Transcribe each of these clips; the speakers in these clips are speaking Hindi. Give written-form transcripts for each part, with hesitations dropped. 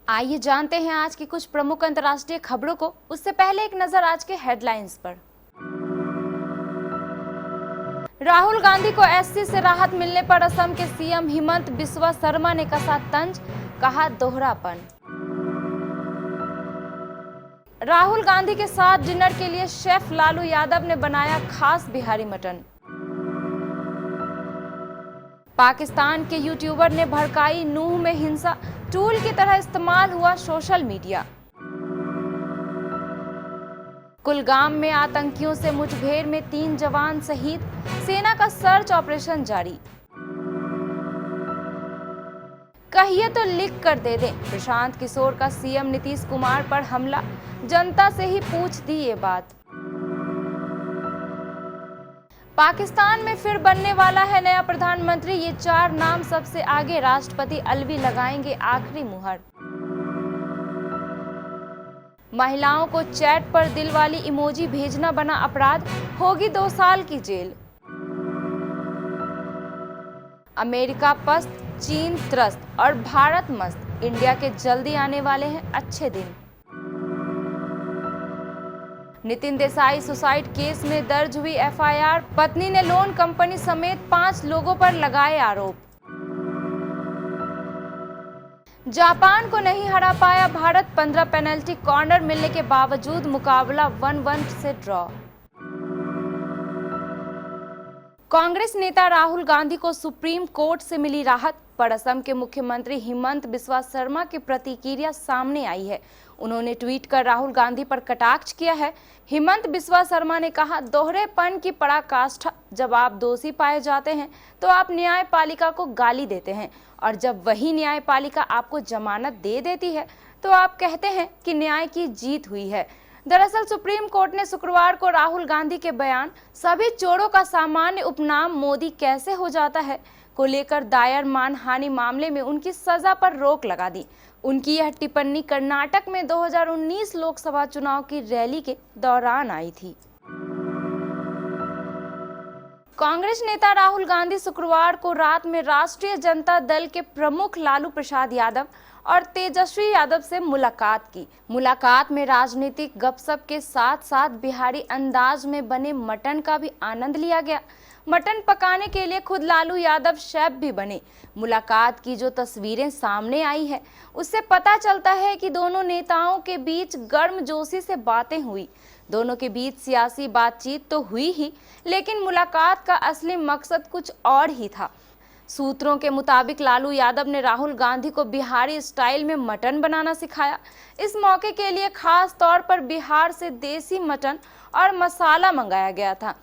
आइए जानते हैं आज की कुछ प्रमुख अंतर्राष्ट्रीय खबरों को। उससे पहले एक नजर आज के हेडलाइंस पर। राहुल गांधी को एससी से राहत मिलने पर असम के सीएम हिमंत बिस्वा शर्मा ने कसा तंज, कहा दोहरापन। राहुल गांधी के साथ डिनर के लिए शेफ लालू यादव ने बनाया खास बिहारी मटन। पाकिस्तान के यूट्यूबर ने भड़काई नूह में हिंसा, टूल की तरह इस्तेमाल हुआ सोशल मीडिया। कुलगाम में आतंकियों से मुठभेड़ में 3 जवान शहीद, सेना का सर्च ऑपरेशन जारी। कहिए तो लिख कर दे दें, प्रशांत किशोर का सीएम नीतीश कुमार पर हमला, जनता से ही पूछ दी ये बात। पाकिस्तान में फिर बनने वाला है नया प्रधानमंत्री, ये 4 नाम सबसे आगे, राष्ट्रपति अलवी लगाएंगे आखिरी मुहर। महिलाओं को चैट पर दिल वाली इमोजी भेजना बना अपराध, होगी 2 साल की जेल। अमेरिका पस्त, चीन त्रस्त और भारत मस्त, इंडिया के जल्दी आने वाले हैं अच्छे दिन। नितिन देसाई सुसाइड केस में दर्ज हुई एफआईआर, पत्नी ने लोन कंपनी समेत 5 लोगों पर लगाए आरोप। जापान को नहीं हरा पाया भारत, 15 पेनल्टी कॉर्नर मिलने के बावजूद मुकाबला 1-1 से ड्रॉ। कांग्रेस नेता राहुल गांधी को सुप्रीम कोर्ट से मिली राहत, पर असम के मुख्यमंत्री हिमंत बिस्वा शर्मा की प्रतिक्रिया सामने आई है। उन्होंने ट्वीट कर राहुल गांधी पर कटाक्ष किया है। हिमंत बिस्वा शर्मा ने कहा, दोहरेपन की पराकाष्ठा, जब आप दोषी पाए जाते हैं तो आप न्यायपालिका को गाली देते हैं, और जब वही न्यायपालिका आपको जमानत दे देती है तो आप कहते हैं कि न्याय की जीत हुई है। दरअसल सुप्रीम कोर्ट ने शुक्रवार को राहुल गांधी के बयान सभी चोरों का सामान्य उपनाम मोदी कैसे हो जाता है को लेकर दायर मानहानि मामले में उनकी सजा पर रोक लगा दी। उनकी यह टिप्पणी कर्नाटक में 2019 लोकसभा चुनाव की रैली के दौरान आई थी। कांग्रेस नेता राहुल गांधी शुक्रवार को रात में राष्ट्रीय जनता दल के प्रमुख लालू प्रसाद यादव और तेजस्वी यादव से मुलाकात की। मुलाकात में राजनीतिक गपशप के साथ साथ बिहारी अंदाज में बने मटन का भी आनंद लिया गया। मटन पकाने के लिए खुद लालू यादव शेफ भी बने। मुलाकात की जो तस्वीरें सामने आई है उससे पता चलता है कि दोनों नेताओं के बीच गर्मजोशी से बातें हुई। दोनों के बीच सियासी बातचीत तो हुई ही, लेकिन मुलाकात का असली मकसद कुछ और ही था। सूत्रों के मुताबिक लालू यादव ने राहुल गांधी को बिहारी स्टाइल में मटन बनाना सिखाया। इस मौके के लिए खास तौर पर बिहार से देसी मटन और मसाला मंगाया गया था।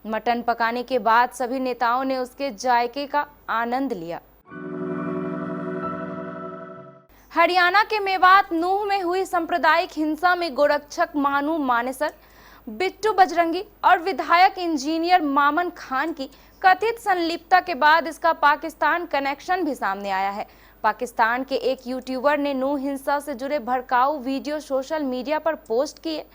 मटन पकाने के बाद सभी नेताओं ने उसके जायके का आनंद लिया। हरियाणा के मेवात नूह में हुई सांप्रदायिक हिंसा में गोरक्षक मानू मानेसर, बिट्टू बजरंगी और विधायक इंजीनियर मामन खान की कथित संलिप्तता के बाद इसका पाकिस्तान कनेक्शन भी सामने आया है। पाकिस्तान के एक यूट्यूबर ने नूह हिंसा से जुड़े भड़काऊ वीडियो सोशल मीडिया पर पोस्ट किए,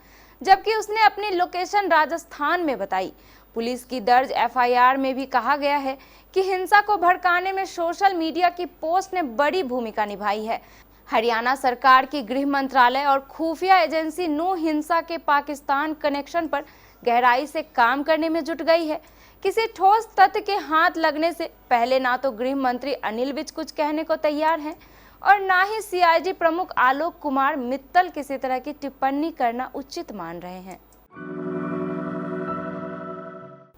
जबकि उसने अपनी लोकेशन राजस्थान में बताई। पुलिस की दर्ज एफआईआर में भी कहा गया है कि हिंसा को भड़काने में सोशल मीडिया की पोस्ट ने बड़ी भूमिका निभाई है। हरियाणा सरकार की गृह मंत्रालय और खुफिया एजेंसी नूह हिंसा के पाकिस्तान कनेक्शन पर गहराई से काम करने में जुट गई है। किसी ठोस तथ्य के हाथ लगने से पहले ना तो गृह मंत्री अनिल विज कुछ कहने को तैयार हैं और ना ही सीआईडी प्रमुख आलोक कुमार मित्तल किसी तरह की टिप्पणी करना उचित मान रहे हैं।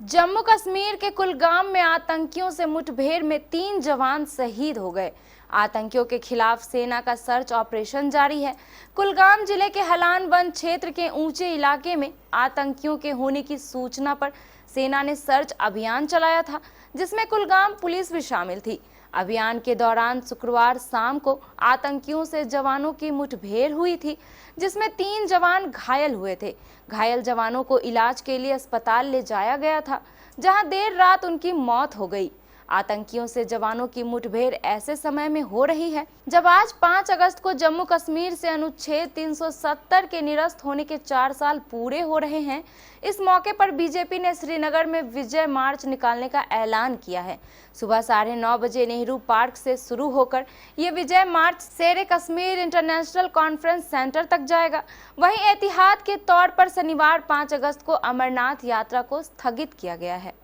जम्मू कश्मीर के कुलगाम में आतंकियों से मुठभेड़ में 3 जवान शहीद हो गए। आतंकियों के खिलाफ सेना का सर्च ऑपरेशन जारी है। कुलगाम जिले के हलान वन क्षेत्र के ऊंचे इलाके में आतंकियों के होने की सूचना पर सेना ने सर्च अभियान चलाया था, जिसमें कुलगाम पुलिस भी शामिल थी। अभियान के दौरान शुक्रवार शाम को आतंकियों से जवानों की मुठभेड़ हुई थी, जिसमें 3 जवान घायल हुए थे। घायल जवानों को इलाज के लिए अस्पताल ले जाया गया था, जहां देर रात उनकी मौत हो गई। आतंकियों से जवानों की मुठभेड़ ऐसे समय में हो रही है जब आज 5 अगस्त को जम्मू कश्मीर से अनुच्छेद 370 के निरस्त होने के 4 साल पूरे हो रहे हैं। इस मौके पर बीजेपी ने श्रीनगर में विजय मार्च निकालने का ऐलान किया है। सुबह 9:30 बजे नेहरू पार्क से शुरू होकर ये विजय मार्च शेरे कश्मीर इंटरनेशनल कॉन्फ्रेंस सेंटर तक जाएगा। वहीं एहतियात के तौर पर शनिवार 5 अगस्त को अमरनाथ यात्रा को स्थगित किया गया है।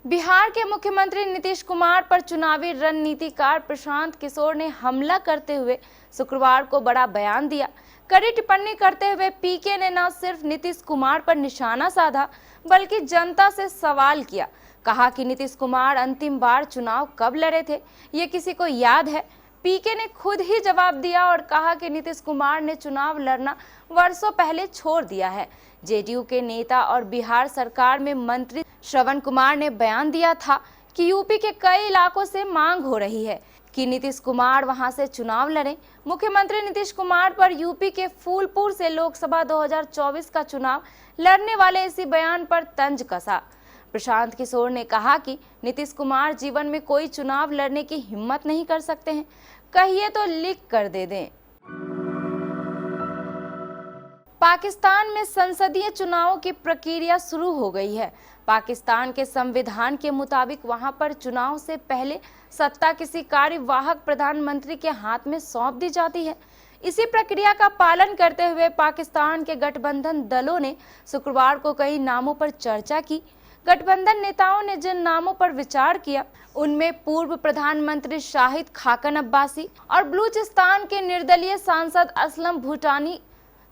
बिहार के मुख्यमंत्री नीतीश कुमार पर चुनावी रणनीतिकार प्रशांत किशोर ने हमला करते हुए शुक्रवार को बड़ा बयान दिया। कड़ी टिप्पणी करते हुए पीके ने न सिर्फ नीतीश कुमार पर निशाना साधा बल्कि जनता से सवाल किया। कहा कि नीतीश कुमार अंतिम बार चुनाव कब लड़े थे, ये किसी को याद है? पीके ने खुद ही जवाब दिया और कहा कि नीतीश कुमार ने चुनाव लड़ना वर्षों पहले छोड़ दिया है। जेडीयू के नेता और बिहार सरकार में मंत्री श्रवण कुमार ने बयान दिया था कि यूपी के कई इलाकों से मांग हो रही है कि नीतीश कुमार वहां से चुनाव लड़ें। मुख्यमंत्री नीतीश कुमार पर यूपी के फूलपुर से लोकसभा 2024 का चुनाव लड़ने वाले इसी बयान पर तंज कसा। प्रशांत किशोर ने कहा कि नीतीश कुमार जीवन में कोई चुनाव लड़ने की हिम्मत नहीं कर सकते हैं, कहिए तो लिख कर दे दें। पाकिस्तान में संसदीय चुनावों की प्रक्रिया शुरू हो गई है। पाकिस्तान के संविधान के मुताबिक वहां पर चुनाव से पहले सत्ता किसी कार्यवाहक प्रधानमंत्री के हाथ में सौंप दी जाती है। इसी प्रक्रिया का पालन करते हुए पाकिस्तान के गठबंधन दलों ने शुक्रवार को कई नामों पर चर्चा की। गठबंधन नेताओं ने जिन नामों पर विचार किया उनमें पूर्व प्रधानमंत्री शाहिद खाकन अब्बासी और बलूचिस्तान के निर्दलीय सांसद असलम भूटानी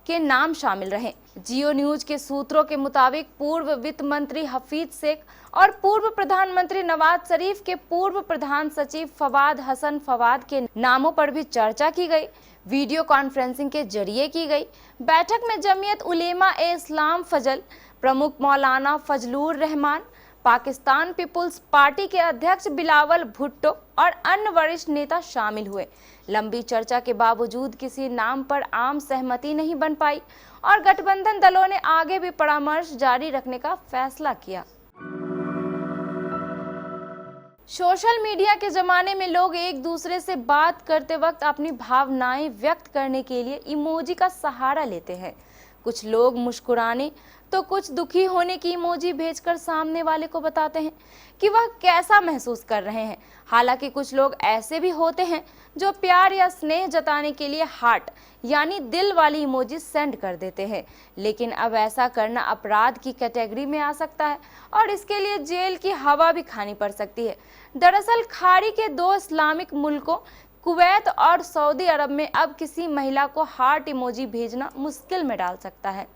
के नाम शामिल रहे। जियो न्यूज के सूत्रों के मुताबिक पूर्व वित्त मंत्री हफीज शेख और पूर्व प्रधानमंत्री नवाज शरीफ के पूर्व प्रधान सचिव फवाद हसन फवाद के नामों पर भी चर्चा की गई। वीडियो कॉन्फ्रेंसिंग के जरिए की गई बैठक में जमीयत उलेमा ए इस्लाम फजल प्रमुख मौलाना फजलुर रहमान, पाकिस्तान पीपुल्स पार्टी के अध्यक्ष बिलावल भुट्टो और अन्य वरिष्ठ नेता शामिल हुए। लंबी चर्चा के बावजूद किसी नाम पर आम सहमति नहीं बन पाई और गठबंधन दलों ने आगे भी परामर्श जारी रखने का फैसला किया। सोशल मीडिया के जमाने में लोग एक दूसरे से बात करते वक्त अपनी भावनाएं व्यक्त करने के लिए इमोजी का सहारा लेते हैं। कुछ लोग मुस्कुराने तो कुछ दुखी होने की इमोजी भेजकर सामने वाले को बताते हैं कि वह कैसा महसूस कर रहे हैं। हालांकि कुछ लोग ऐसे भी होते हैं जो प्यार या स्नेह जताने के लिए हार्ट यानी दिल वाली इमोजी सेंड कर देते हैं, लेकिन अब ऐसा करना अपराध की कैटेगरी में आ सकता है और इसके लिए जेल की हवा भी खानी पड़ सकती है। दरअसल खाड़ी के 2 इस्लामिक मुल्कों कुवैत और सऊदी अरब में अब किसी महिला को हार्ट इमोजी भेजना मुश्किल में डाल सकता है।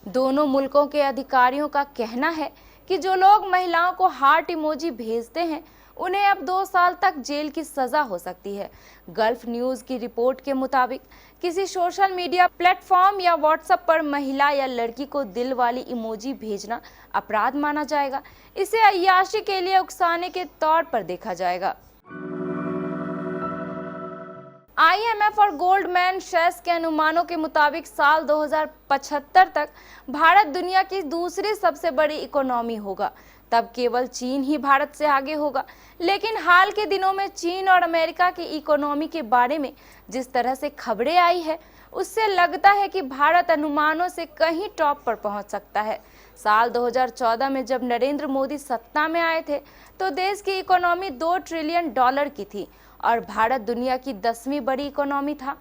दोनों मुल्कों के अधिकारियों का कहना है कि जो लोग महिलाओं को हार्ट इमोजी भेजते हैं उन्हें अब 2 साल तक जेल की सजा हो सकती है। गल्फ न्यूज की रिपोर्ट के मुताबिक किसी सोशल मीडिया प्लेटफॉर्म या व्हाट्सएप पर महिला या लड़की को दिल वाली इमोजी भेजना अपराध माना जाएगा। इसे अय्याशी के लिए उकसाने के तौर पर देखा जाएगा। IMF और गोल्डमैन सैक्स के अनुमानों के मुताबिक साल 2075 तक भारत दुनिया की दूसरी सबसे बड़ी इकोनॉमी होगा। तब केवल चीन ही भारत से आगे होगा। लेकिन हाल के दिनों में चीन और अमेरिका की इकोनॉमी के बारे में जिस तरह से खबरें आई है उससे लगता है कि भारत अनुमानों से कहीं टॉप पर पहुंच सकता है। साल 2014 में जब नरेंद्र मोदी सत्ता में आए थे तो देश की इकोनॉमी $2 ट्रिलियन की थी और भारत दुनिया की 10वीं बड़ी इकोनॉमी था।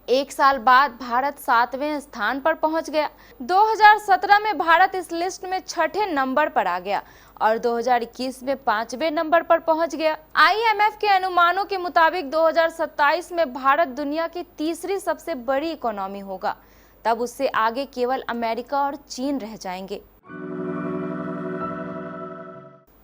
एक साल बाद भारत 7वें स्थान पर पहुंच गया। 2017 में भारत इस लिस्ट में 6ठे नंबर पर आ गया और 2021 में 5वें नंबर पर पहुंच गया। IMF के अनुमानों के मुताबिक 2027 में भारत दुनिया की तीसरी सबसे बड़ी इकोनॉमी होगा। तब उससे आगे केवल अमेरिका और चीन रह जाएंगे।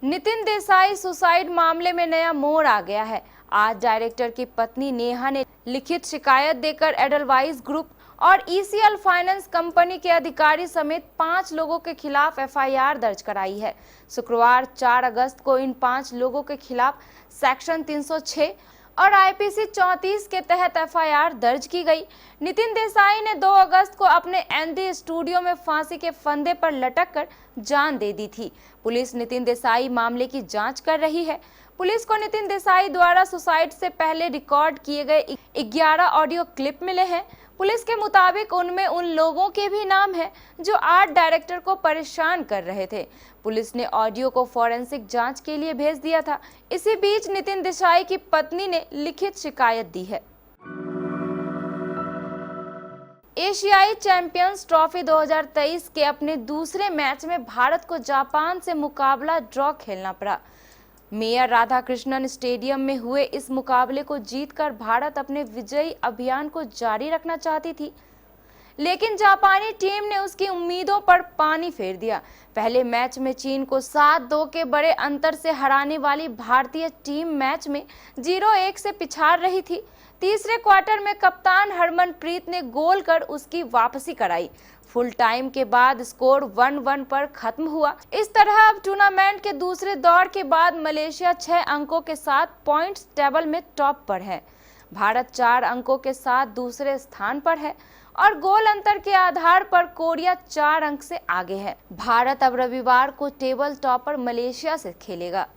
नितिन देसाई सुसाइड मामले में नया मोड़ आ गया है। आज डायरेक्टर की पत्नी नेहा ने लिखित शिकायत देकर एडलवाइस ग्रुप और ECL फाइनेंस कंपनी के अधिकारी समेत 5 लोगों के खिलाफ FIR दर्ज कराई है। शुक्रवार 4 अगस्त को इन 5 लोगों के खिलाफ सेक्शन 306 और आईपीसी 34 के तहत एफआईआर दर्ज की गई। नितिन देसाई ने 2 अगस्त को अपने एनडी स्टूडियो में फांसी के फंदे पर लटककर जान दे दी थी। पुलिस नितिन देसाई मामले की जांच कर रही है। पुलिस को नितिन देसाई द्वारा सुसाइड से पहले रिकॉर्ड किए गए 11 ऑडियो क्लिप मिले हैं। पुलिस के मुताबिक उनमें उन लोगों के भी नाम हैं जो आर्ट डायरेक्टर को परेशान कर रहे थे। पुलिस ने ऑडियो को फॉरेंसिक जांच के लिए भेज दिया था। इसी बीच नितिन देसाई की पत्नी ने लिखित शिकायत दी है। एशियाई चैंपियंस ट्रॉफी 2023 के अपने दूसरे मैच में भारत को जापान से मुकाबला ड्रॉ खेलना पड़ा। मेयर राधाकृष्णन स्टेडियम में हुए इस मुकाबले को जीतकर भारत अपने विजयी अभियान को जारी रखना चाहती थी, लेकिन जापानी टीम ने उसकी उम्मीदों पर पानी फेर दिया। पहले मैच में चीन को 7-2 के बड़े अंतर से हराने वाली भारतीय टीम मैच में 0-1 से पिछाड़ रही थी। तीसरे क्वार्टर में कप्तान हरमनप्रीत ने गोल कर उसकी वापसी कराई। फुल टाइम के बाद स्कोर 1-1 पर खत्म हुआ। इस तरह अब टूर्नामेंट के दूसरे दौर के बाद मलेशिया 6 अंकों के साथ पॉइंट्स टेबल में टॉप पर है। भारत 4 अंकों के साथ दूसरे स्थान पर है और गोल अंतर के आधार पर कोरिया 4 अंक से आगे है। भारत अब रविवार को टेबल टॉपर मलेशिया से खेलेगा।